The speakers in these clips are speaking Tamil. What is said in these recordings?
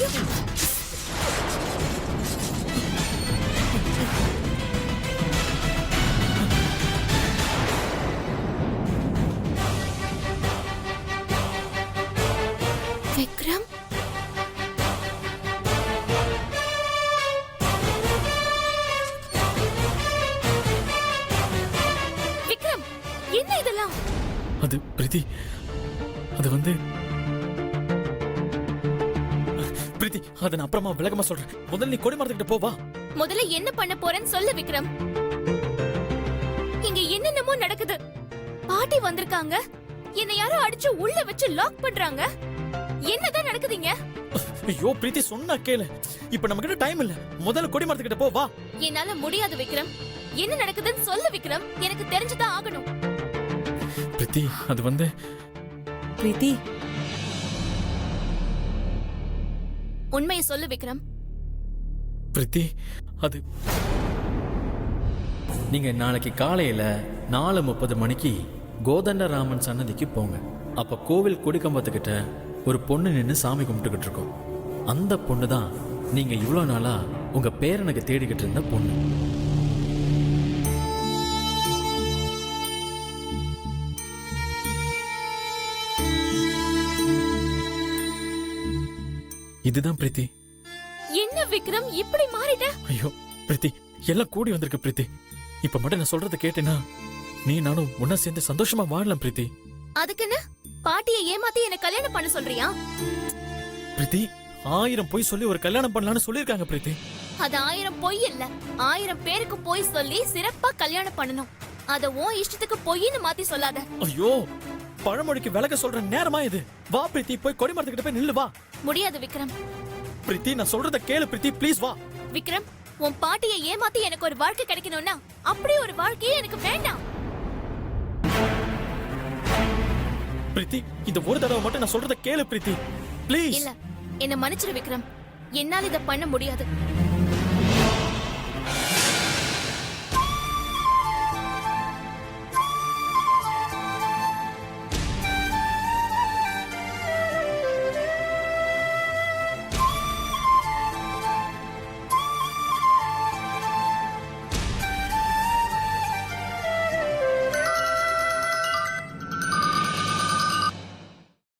முடியாது. விக்ரம், விக்ரம், என்ன இதெல்லாம்? அது பிரீத்தி, அது வந்து பிரீத்தி, அதை நான் அப்புறமா விளக்கமா சொல்றேன். முதல்ல நீ கொடிமரத்துக்கிட்ட போவா. முதல்ல என்ன பண்ண போறேன்னு சொல்லு விக்ரம். இங்க என்னென்னமோ நடக்குது. பாட்டி வந்திருக்காங்க, என்ன யாரோ அடிச்சு உள்ள வச்சு லாக் பண்றாங்க. என்னதான் நடக்குதுங்க? ஐயோ பிரீத்தி, சொன்னா கேளு. இப்ப நம்ம கிட்ட டைம் இல்ல. முதல்ல கொடிமரத்துக்கிட்ட போவா. என்னால முடியாது விக்ரம். என்ன நடக்குதுன்னு சொல்லு விக்ரம், எனக்கு தெரிஞ்சுதான் ஆகணும். பிரீத்தி, அது வந்து பிரீத்தி, உண்மையை சொல்லு விக்ரம். பிரீத்தி, அது நீங்க நாளைக்கு காலையில 4:30 மணிக்கு கோதண்டராமன் சன்னதிக்கு போங்க. அப்ப கோவில் கொடிக்கம்பத்துக்கிட்ட ஒரு பொண்ணு நின்று சாமி கும்பிட்டுக்கிட்டு இருக்கோம். அந்த பொண்ணு தான் நீங்க இவ்வளவு நாளா உங்க பேரனுக்கு தேடிக்கிட்டு இருந்த பொண்ணு. இதுதான் பிரீத்தி. என்ன விக்ரம் இப்படி மாறிட்ட? ஐயோ பிரீத்தி, எல்லாம் கூடி வந்திருக்கு பிரீத்தி. இப்ப மட்டும் நான் சொல்றத கேட்டேனா நீ நானும் ஒன்னா சேர்ந்து சந்தோஷமா வாழலாம் பிரீத்தி. அதுக்குன்னு பாட்டியை ஏமாத்தி என்ன கல்யாணம் பண்ண சொல்றியா? பிரீத்தி, 1000 பொய் சொல்லி ஒரு கல்யாணம் பண்ணலாம்னு சொல்லிருக்காங்க பிரீத்தி. அது 1000 பொய் இல்ல, 1000 பேருக்கு பொய் சொல்லி சிறப்பா கல்யாணம் பண்ணணும். அத உன் இஷ்டத்துக்கு பொய்ன்னு மாத்தி சொல்லாத. ஐயோ, பழமொழிக்கு விலக சொல்ற நேரமா இது. வா பிரீத்தி, போய் கொடிமரத்துக்கிட்ட போய் நில்லு வா. முடியாது விக்ரம். பிரீத்தி, நான் சொல்றத கேளு பிரீத்தி, ப்ளீஸ் வா. விக்ரம், உன் பாட்டியை ஏமாத்தி எனக்கு ஒரு வாழ்க்கை கிடைக்கணும்னா அப்படி ஒரு வாழ்க்கையே எனக்கு வேண்டாம். பிரீத்தி, இந்த ஒரு தடவை மட்டும் நான் சொல்றத கேளு பிரீத்தி, ப்ளீஸ். இல்ல, என்ன மன்னிச்சிரு விக்ரம். என்னால இத பண்ண முடியாது.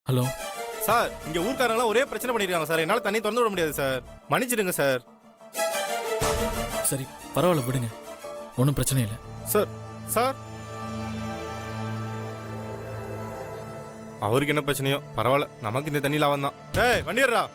ஹலோ சார், இங்க ஊர்க்காரங்களாம் ஒரே பிரச்சனை பண்ணிருக்காங்க சார். என்னால தண்ணி திறந்து விட முடியாது சார். மன்னிச்சிடுங்க சார். சரி, பரவாயில்ல விடுங்க, ஒன்றும் பிரச்சனை இல்லை. சார் சார் அவருக்கு என்ன பிரச்சனையோ பரவாயில்ல, நமக்கு இந்த தண்ணியில அவன் தான். ஏய் வண்டிடுறா.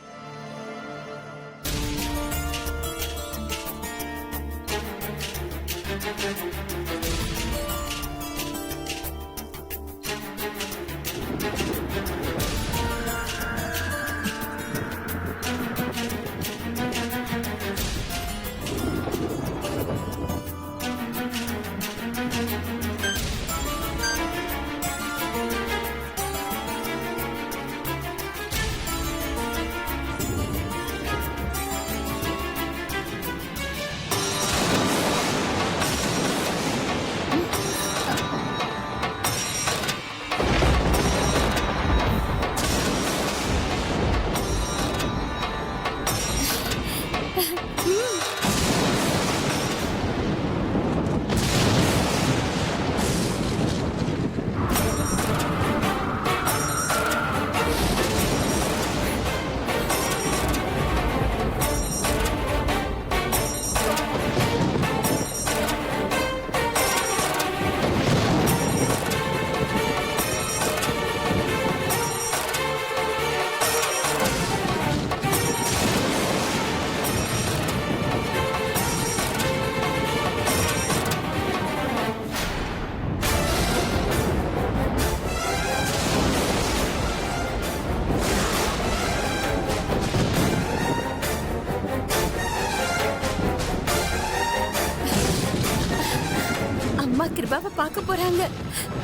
கிருபாவை பார்க்க போறாங்க.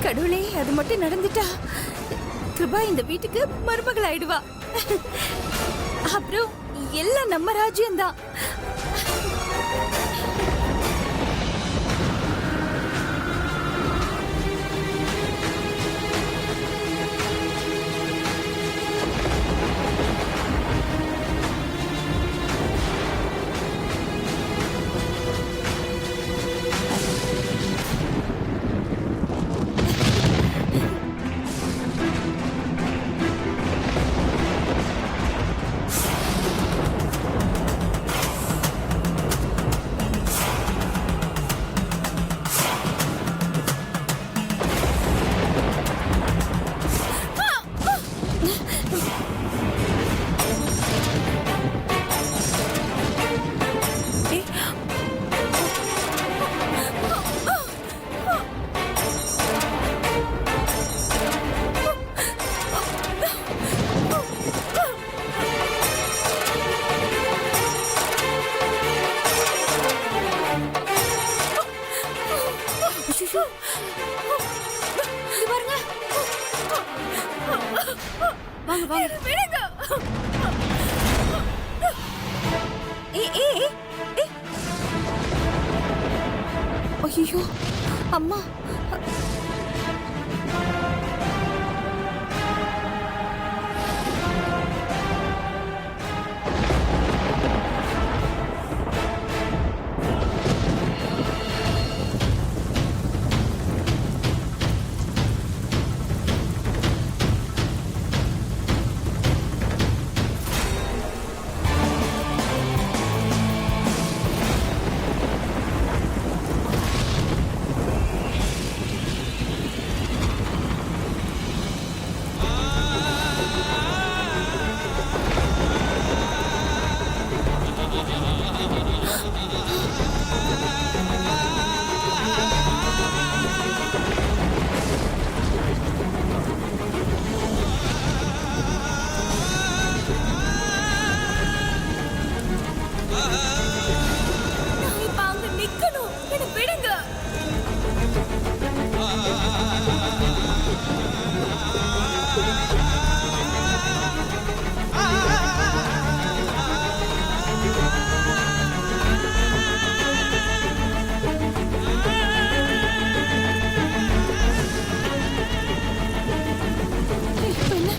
கடவுளே, அது மட்டும் நடந்துட்டா கிருபா இந்த வீட்டுக்கு மருமகள் ஆயிடுவா. அப்புறம் எல்லாம் நம்ம ராஜ்யம்தான். வாங்க வாங்க. என்னை விடுங்க. ஏய் ஏய் ஏய், ஏய். ஐயோ அம்மா. நான் இப்ப அங்க நிக்கணும். என்னை விடுங்க. இப்ப என்ன?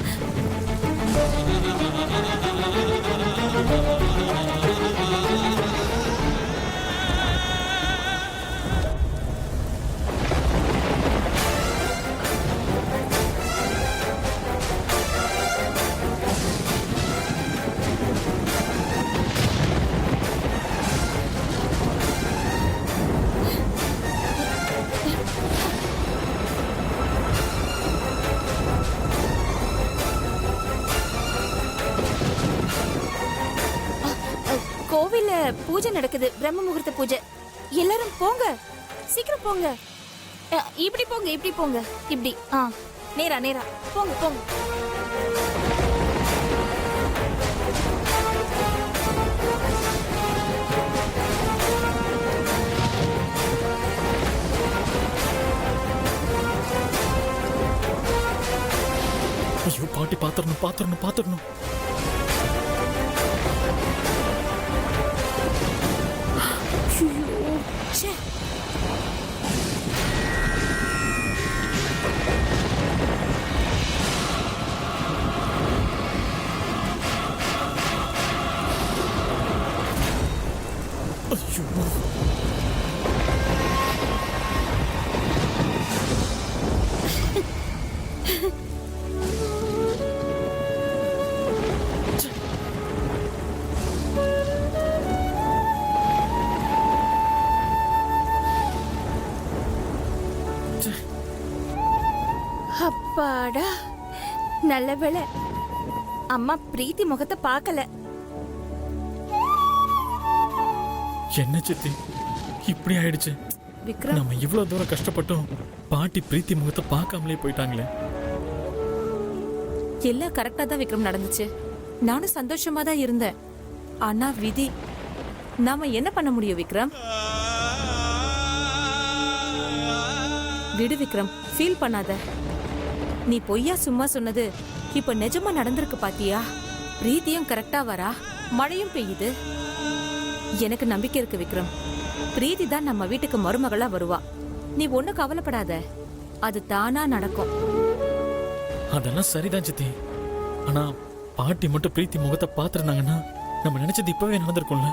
கோவில்ல பூஜை நடக்குது, பிரம்ம முகூர்த்த பூஜை. எல்லாரும் போங்க, சீக்கிரம் போங்க. இப்படி போங்க, இப்படி போங்க, இப்படி. நேரா நேரா போங்க போங்க. ஐயோ பாட்டி பாத்துடணும் பாத்துடணும் பாத்துடணும். ச்சே. ஐயோ அப்பாடா, நல்ல வேளை அம்மா பிரீத்தி முகத்தை பார்க்கல. என்ன சித்தி இப்படி ஆயிடுச்சு? விக்ரம், நம்ம இவ்வளவு தூரம் கஷ்டப்பட்டோம், பாட்டி பிரீத்தி முகத்தை பார்க்காமலே போயிட்டாங்களே. எல்லாம் கரெக்டா தான் விக்ரம் நடந்துச்சு. நானும் சந்தோஷமா தான் இருந்தேன். ஆனா விதி, நாம என்ன பண்ண முடியும் விக்ரம்? விடு விக்ரம், ஃபீல் பண்ணாத. நீ பொய்யா சும்மா சொன்னது இப்ப நிஜமா நடந்திருக்கு பாத்தியா? பிரீத்தியும் கரெக்டா வரா, மழையும் பெய்யுது. எனக்கு நம்பிக்கை இருக்கு விக்ரம். பிரீத்தி தான் நம்ம வீட்டுக்கு மருமகளா வருவா. நீ ஒண்ணு கவலைப்படாத, அது தானா நடக்கும். அதெல்லாம் சரிதான் சித்தி. ஆனா பாட்டி மட்டும் பிரீத்தி முகத்தை பாத்துருந்தாங்கன்னா நம்ம நினைச்சது இப்பவே நடந்திருக்கும்ல.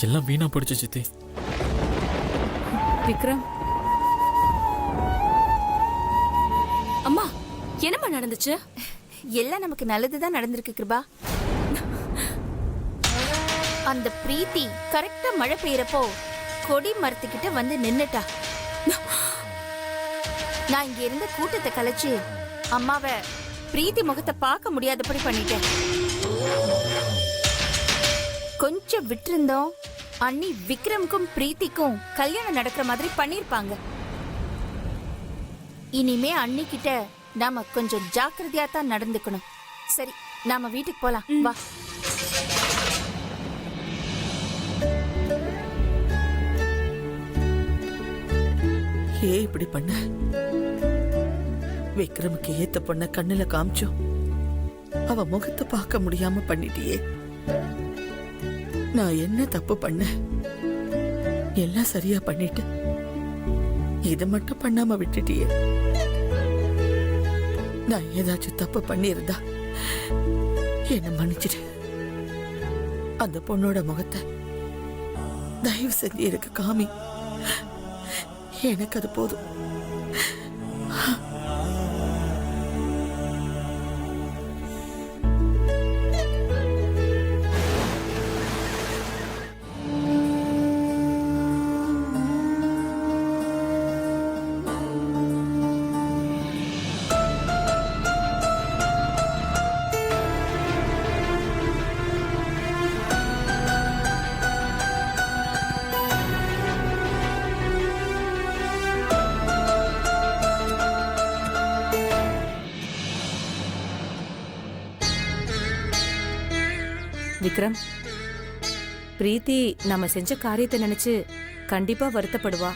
எல்லாம் வீணா போயிடுச்சு சித்தி. விக்ரம், அம்மா, என்னம்மா நடந்துச்சு? எல்லாம் நமக்கு நல்லதுதான் நடந்திருக்கு கிருபா. அந்த பிரீத்தி கரெக்டா மழை பெய்யறப்போ கொடி மரத்துக்கிட்ட வந்து நின்னுட்டா. நான் இங்க இருந்த கூட்டத்தை கலைச்சு அம்மாவை பிரீத்தி முகத்தை பார்க்க முடியாதபடி பண்ணிட்டேன். கொஞ்சம் விட்டிருந்தோம், அண்ணி விக்ரமுக்கும் பிரீத்திக்கும் கல்யாணம் நடக்கிற மாதிரி பண்ணிருப்பாங்க. இனிமே அண்ணி கிட்ட நாம கொஞ்சம் ஜாக்கிரதையா தான் நடந்துக்கணும். சரி, நாம வீட்டுக்கு போலாம் வா. ஏன் இப்படி பண்ண? விக்ரமுக்கு ஏத்த பொண்ண கண்ணுல காமிச்சோம் அவ முகத்தை பார்க்க முடியாம பண்ணிட்டியே. நான் என்ன தப்பு பண்ண? எல்லாம் சரியா பண்ணிட்டு இத மட்டும் பண்ணாம விட்டுட்டியே. நான் ஏதாச்சும் தப்பு பண்ணியிருந்தா என்ன மன்னிச்சிடு. அந்த பொண்ணோட முகத்தை தயவு செஞ்சு எனக்கு காமி. எனக்கு அது போதும். விக்ரம், பிரீத்தி நம்ம செஞ்ச காரியத்தை நினைச்சு கண்டிப்பா வருத்தப்படுவா.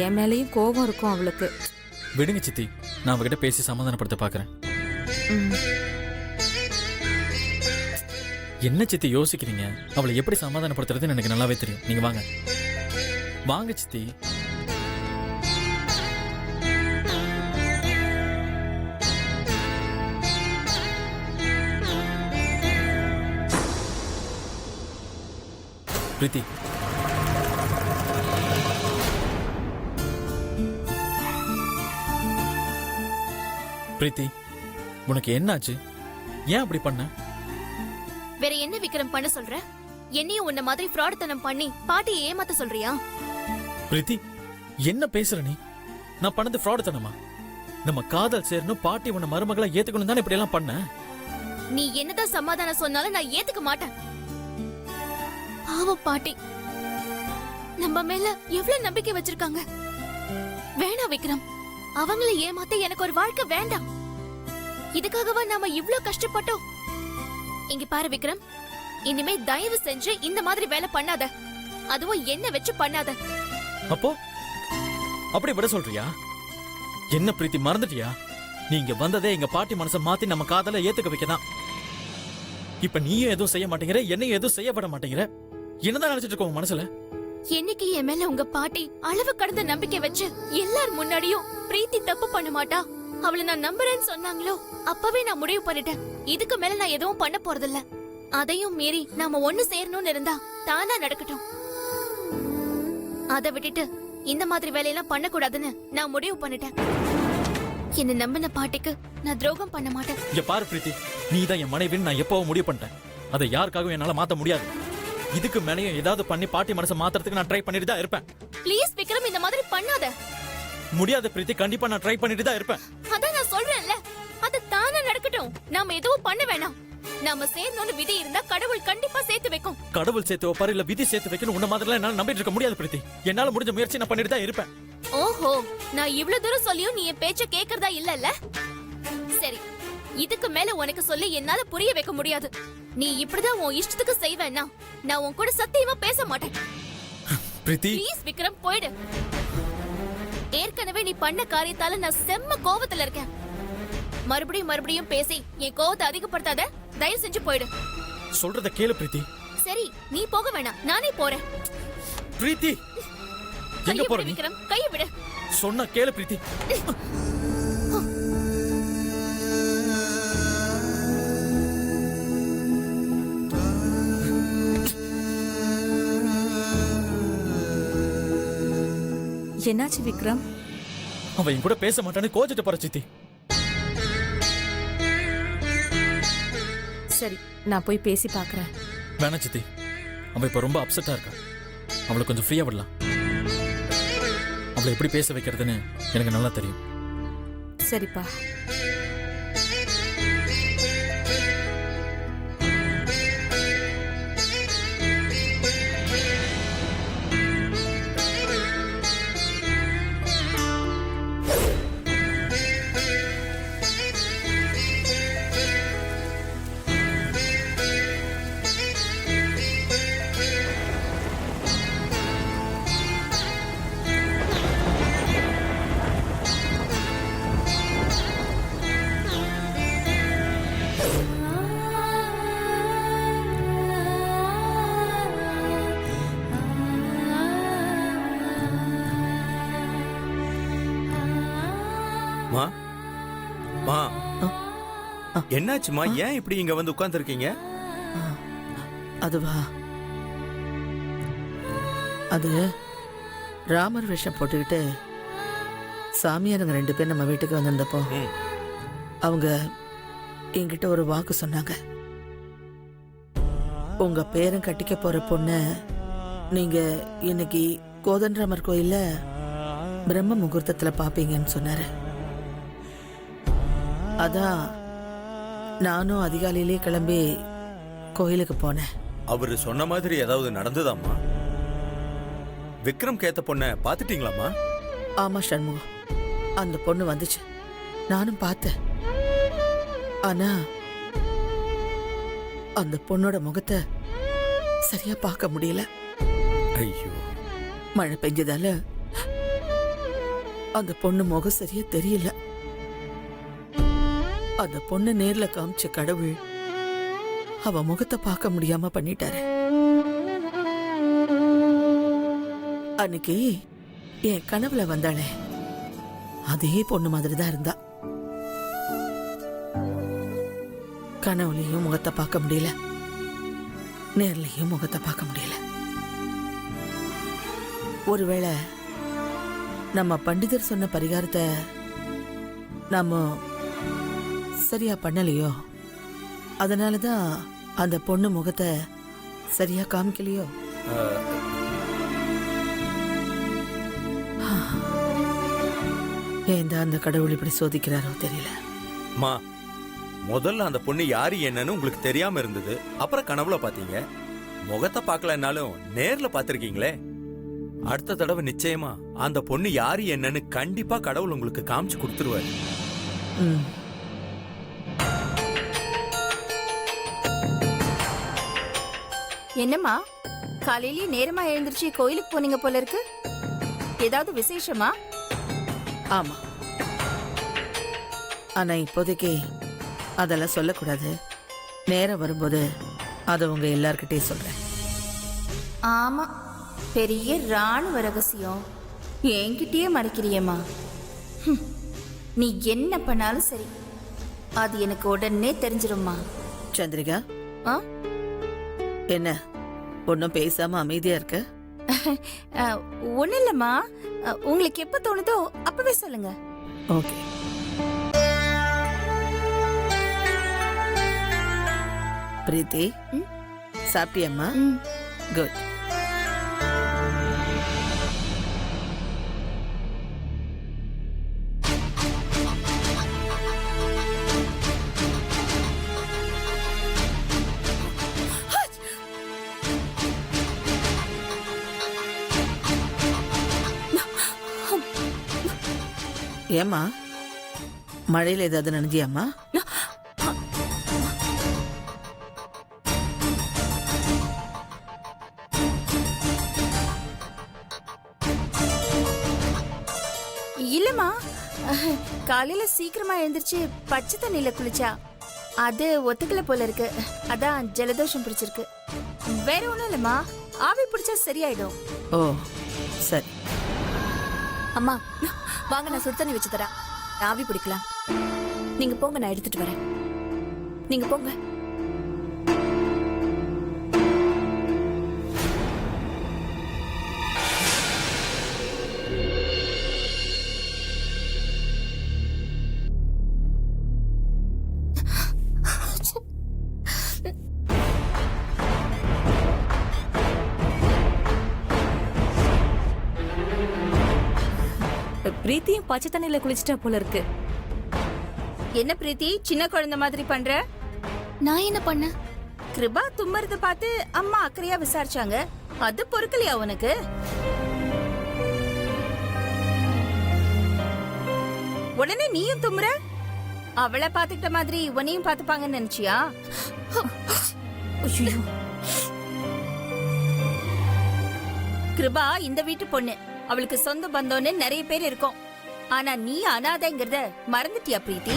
என் மேலயும் கோபம் இருக்கும் அவளுக்கு. விடுங்க சித்தி, நான் அவகிட்ட பேசி சமாதானப்படுத்த பார்க்கறேன். ம். என்ன சித்தி யோசிக்கிறீங்க? அவளை எப்படி சமாதானப்படுத்துறதுன்னு எனக்கு நல்லாவே தெரியும். நீங்க வாங்க வாங்க சித்தி. பிரீத்தி, பிரீத்தி, உனக்கு என்னாச்சு? ஏன் அப்படி பண்ண? வேற என்ன விக்ரம் பண்ண சொல்ற? என்னையும் உன்ன மாதிரி ஃப்ராட்தனம் பண்ணி பாட்டியை ஏமாத்த சொல்றியா? பிரீத்தி, என்ன பேசுற நீ? நான் பண்ணது ஃப்ராட் தானமா? நம்ம காதல் சேரணும், பாட்டி உன்னை மருமகளா ஏத்துக்கணும் தானே இப்படி எல்லாம் பண்ண? நீ என்னதான் சமாதானம் சொன்னாலும் நான் ஏத்துக்க மாட்டேன். பாவம் பாட்டி நம்ம மேல எவ்வளவு நம்பிக்கை வச்சிருக்காங்க. வேணாம் விக்ரம், அவங்களை ஏமாத்த எனக்கு ஒரு வாழ்க்கை வேண்டாம். இதுக்காகவா நாம இவ்ளோ கஷ்டப்பட்டோம்? இங்க பாரு விக்ரம், இனிமே தயவு செஞ்சு இந்த மாதிரி வேலை பண்ணாத. அதுவும் என்ன வச்சு பண்ணாத. அப்போ அப்படி விட சொல்றியா? என்ன பிரீத்தி, மறந்துட்டியா? நீங்க வந்ததே எங்க பாட்டி மனசை மாத்தி நம்ம காதலை ஏத்துக்க வைக்கதான். இப்ப நீயும் எதுவும் செய்ய மாட்டேங்கிற, என்னையும் எதுவும் செய்யப்பட மாட்டேங்கிற. என்னதான் நினைச்சிட்டு இருக்க உன் மனசுல? என்னைக்கு என் மேல உங்க பாட்டி அளவு கடந்த நம்பிக்கை வச்சு எல்லார் முன்னாடியும் பிரீத்தி தப்பு பண்ண மாட்டா, அவளை நான் நம்புறேன்னு சொன்னாங்களோ அப்பவே நான் முடிவு பண்ணிட்டேன். இதுக்கு மேல நான் எதுவும் பண்ண போறதில்ல. அதையும் மீறி நாம ஒண்ணு சேரணும்னு இருந்தா தானா நடக்கட்டும். அதை விட்டுட்டு இந்த மாதிரி வேலையெல்லாம் பண்ணக்கூடாதுன்னு நான் முடிவு பண்ணிட்டேன். என்ன நம்பின பாட்டிக்கு நான் துரோகம் பண்ண மாட்டேன். இங்க பாரு பிரீத்தி, நீ தான் என் மனைவின்னு நான் எப்பவும் முடிவு பண்ணிட்டேன். அதை யாருக்காகவும் என்னால மாத்த முடியாது. இதுக்கு மேலேயும் ஏதாவது பண்ணி பாட்டி மனசை மாத்துறதுக்கு நான் ட்ரை பண்ணிட்டு தான் இருப்பேன். ப்ளீஸ் விக்ரம், இந்த மாதிரி பண்ணாத. முடியாது பிரீத்தி, கண்டிப்பா நான் ட்ரை பண்ணிட்டு தான் இருப்பேன். அதான் நான் சொல்றேன்ல, அது தானா நடக்கட்டும். நாம எதுவும் பண்ண வேணாம். நாம சேர்ந்தோன்னு விதி இருந்தா கடவுள் கண்டிப்பா சேர்த்து வைக்கும். கடவுள் சேர்த்து வைப்பாரு, இல்ல விதி சேர்த்து வைக்கணும் உன்ன மாதிரிலாம் என்னால நம்பிட்டு இருக்க முடியாது பிரீத்தி. என்னால முடிஞ்ச முயற்சி நான் பண்ணிட்டு தான் இருப்பேன். ஓஹோ, நான் இவ்ளோ தூரம் சொல்லியும் நீ என் பேச்ச கேக்குறதா இல்லல்ல? சரி, இதுக்கு மேல உனக்கு சொல்லி என்னால புரிய வைக்க முடியாது. நீ இப்படிதான் உன் இஷ்டத்துக்கு செய்வேன்னா நான் உன் கூட சத்தியமா பேச மாட்டேன். பிரீத்தி, ப்ளீஸ் விக்ரம், போயிடு. ஏற்கனவே நீ பண்ண காரியத்தால நான் செம்ம கோவத்துல இருக்கேன். மறுபடியும் பேசி என் கோவத்தை அதிகப்படுத்தாத. தயவு செஞ்சு போயிடு. சொல்றத கேளு பிரீத்தி. சரி, நீ போக வேணாம், நானே போறேன். பிரீத்தி, எங்க கையை போற விடு நீ? விக்ரம், கையை விடு. சொன்னா கேளு பிரீத்தி. என்னாச்சு விக்ரம்? அவன் என் கூட பேச மாட்டான்னு கோச்சிட்டு போற சித்தி. சரி, நான் போய் பேசி பார்க்கறேன். வேணா சித்தி, அவன் இப்ப ரொம்ப அப்செட்டா இருக்கா. அவளை கொஞ்சம் ஃப்ரீயா விடலாம். அவளை எப்படி பேச வைக்கிறதுன்னு எனக்கு நல்லா தெரியும். சரிப்பா. மா மா ஆ. என்னாச்சுமா? ஏன் இப்படி இங்க வந்து உட்கார்ந்துருக்கீங்க? அதுவா, அது ராமர் வேஷம் போட்டுக்கிட்டு சாமியாருங்க 2 பேர் நம்ம வீட்டுக்கு வந்திருந்தப்போ ம். அவங்க என்கிட்ட ஒரு வாக்கு சொன்னாங்க. உங்க பேரன் கட்டிக்க போற பொண்ணு நீங்க இன்னைக்கு கோதண்டராமர் கோயில்ல பிரம்ம முகூர்த்தத்துல பாப்பீங்கன்னு சொன்னாரு. அதான் நானும் அதிகாலையிலே கிளம்பி கோயிலுக்கு போனேன். அவரு சொன்ன மாதிரி ஏதாவது நடந்ததாம்மா? விக்ரம் கேத்த பொண்ண பாத்துட்டீங்களாமா? ஆமா சண்முகம், அந்த பொண்ணு வந்துச்சு, நானும் பார்த்தேன். ஆனா அந்த பொண்ணோட முகத்தை சரியா பார்க்க முடியல. ஐயோ, மழை பெஞ்சதால அந்த பொண்ணு முகம் சரியா தெரியல. அந்த பொண்ணு நேர்ல காமிச்ச கடவுள் அவ முகத்தை பார்க்க முடியாம பண்ணிட்டாரு. அன்னைக்கு என் கனவுல வந்தாளே, அதே பொண்ணு மாதிரி தான் இருந்தா. கனவுலயும் முகத்தை பார்க்க முடியல, நேர்லயும் முகத்தை பார்க்க முடியல. ஒருவேளை நம்ம பண்டிதர் சொன்ன பரிகாரத்தை நாம சரியா பண்ணலையோ, அதனாலதான் அந்த பொண்ணு முகத்தை சரியா காமிக்கலையோ. ஏன் அந்த கடவுள் இப்படி சோதிக்கிறாரோ தெரியல. மா, முதல்ல அந்த பொண்ணு யாரு என்னன்னு உங்களுக்கு தெரியாம இருந்தது. அப்புறம் கனவுல பாத்தீங்க. முகத்தை பார்க்கலனாலும் நேர்ல பாத்திருக்கீங்களே. அடுத்த தடவை நிச்சயமா அந்த பொண்ணு யாரு என்னன்னு கண்டிப்பா கடவுள் உங்களுக்கு காமிச்சு கொடுத்துருவாரு. ம். என்னம்மா காலையிலேயே நேரமா எழுந்திருச்சு கோயிலுக்கு போனீங்க போல இருக்கு. ஏதாவது விசேஷமா? ஆமா, ஆனா இப்போதைக்கு அதெல்லாம் சொல்லக்கூடாது. நேரம் வரும்போது அதை உங்க எல்லார்கிட்டயும் சொல்றேன். ஆமா, பெரிய ராணுவ ரகசியம் என்கிட்டயே மறைக்கிறியம்மா. நீ என்ன பண்ணாலும் சரி, அது எனக்கு உடனே தெரிஞ்சிரும்மா. சந்திரிகா, ஆ? என்ன ஒன்னும் பேசாம அமைதியா இருக்க? ஒண்ணு இல்லம்மா, உங்களுக்கு எப்ப தோணுதோ அப்பவே சொல்லுங்க. ஓகே. பிரீத்தி, சாப்பிட்டியம்மா? குட். ஏம்மா, மழையில ஏதாவது நனைஞ்சியாம்மா? இல்லம்மா, காலையில சீக்கிரமா எழுந்திருச்சு பச்சை தண்ணியில குளிச்சா அது ஒத்துக்கல போல இருக்கு. அதான் ஜலதோஷம் பிடிச்சிருக்கு. வேற ஒண்ணும் இல்லம்மா, ஆவி பிடிச்சா சரியாயிடும். ஓ சரி. அம்மா வாங்க, நான் சுடு தண்ணி வச்சு தரேன். ஆவி பிடிக்கலாம். நீங்க போங்க, நான் எடுத்துட்டு வரேன். நீங்க போங்க. பிரீத்தியும் பச்சை தண்ணியில குளிச்சிட்டா போல இருக்கு. என்ன பிரீத்தி சின்ன குழந்தை மாதிரி பண்ற? நான் என்ன பண்ண? கிருபா தும்மறத பார்த்து அம்மா அக்கறையா விசாரிச்சாங்க, அது பொறுக்கலையா உனக்கு? உடனே நீயும் தும்முற? அவளை பாத்துக்கிட்ட மாதிரி உன்னையும் பாத்துப்பாங்கன்னு நினைச்சியா? கிருபா இந்த வீட்டு பொண்ணு, அவளுக்கு சொந்த பந்தம்னு நிறைய பேர் இருக்கும். ஆனா நீ அனாதைங்கிறத மறந்துட்டியா பிரீத்தி?